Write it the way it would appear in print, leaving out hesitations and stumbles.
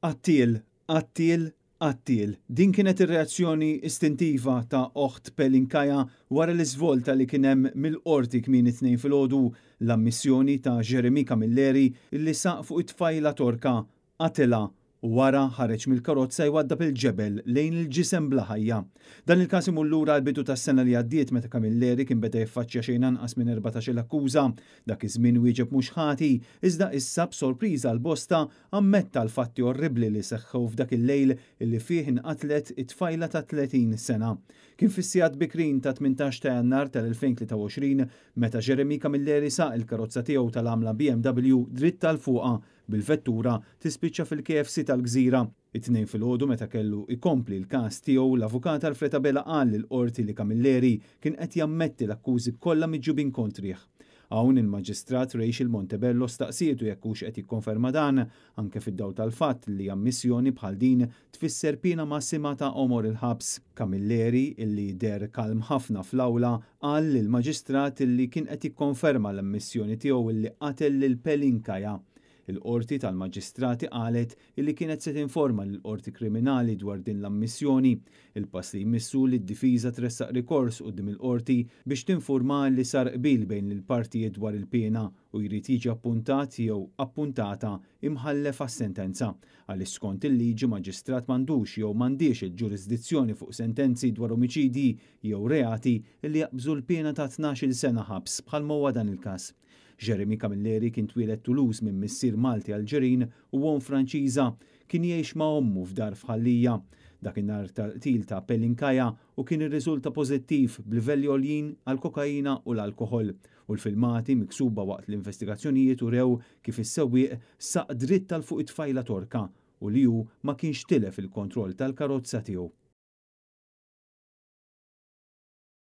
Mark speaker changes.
Speaker 1: Qattil, qattil, qattil. Din kienet ir-reazzjoni istintiva ta' oħt Pelinkaja wara l-iżvolta li kien hemm mill-qorti kmieni it-tnejn filgħodu l-ammissjoni ta' Jeremy Camilleri illi saq fuq it-tfajla torka qatilha u wara ħareġ mill-karozza jwaddab il-ġebel lejn il-ġisem bla ħajja. Dan il-każ imur lura l-bidu tas-sena li għaddiet meta Camilleri kien beda jiffaċċja xejn anqas minn 14-il akkuża. Dak iż-żmien wieġeb mhux ħati, iżda issa b'sorpriża l-bosta ammetta l-fatti orribli li seħħu f'dak il-lejl illi fih inqatlet it-tfajla ta' 30 sena. Kien fis-sigħat bikrin ta' 18 ta' Jannar tal-2023 meta Jeremy Camilleri saq il-karozza tiegħu tal-għamla BMW dritt tal-fuqha bil-vettura tispiċċa fil-KFC tal-Gżira. It-tnejn filgħodu meta kellu ikompli l-każ tiegħu l-avukat Alfred Abela qal lill-qorti li Camilleri kien qed jammetti l-akkużi kollha miġġubin kontrih. Hawn il-Maġistrat Rachel Montebello staqsietu jekk hux qed jikkonferma dan anke fid-dawl tal-fatt li ammissjoni bħal din tfisser pina massima ta' omor il-ħabs. Camilleri illi der kalm ħafna fl-awla qal lill-Maġistrat illi kien qed jikkonferma l-ammissjoni tiegħu illi qatel lil Pelinkaja. Il-qorti tal-Maġistrati qalet illi kienet se tinforma lill-qorti kriminali dwar din l-ammissjoni. Il-pass li jmissu li d-difiża tressaq rikors quddiem il-qorti biex tinforma li sar qbil bejn il-partijiet dwar il-pena u jrid jiġi appuntat jew appuntata imħallef għas-sentenza. Għaliex skont il-liġi maġistrat m'għandux jew m'għandix il-ġurisdizzjoni fuq sentenzi dwar omiċidi jew reati li jaqbżu l-pena ta' 12-il sena ħabs bħal huwa dan il-każ. Jeremy Camilleri kien twieled Toulouse minn missier Malti Alġerin u won Franċiża kien jgħix ma' ommu f'dar f'Ħallija. Dakinhar tal-qtil ta' Pelinkaja u kien irriżulta pożittiv b'livelli għoljin għal kokaina u l-alkoħol. U l-filmati miksuba waqt l-investigazzjonijiet urew kif is-sewwieq saq dritt tal fuq it-tfajla torka u li hu ma kienx tilef il-kontroll tal-karozza tiegħu.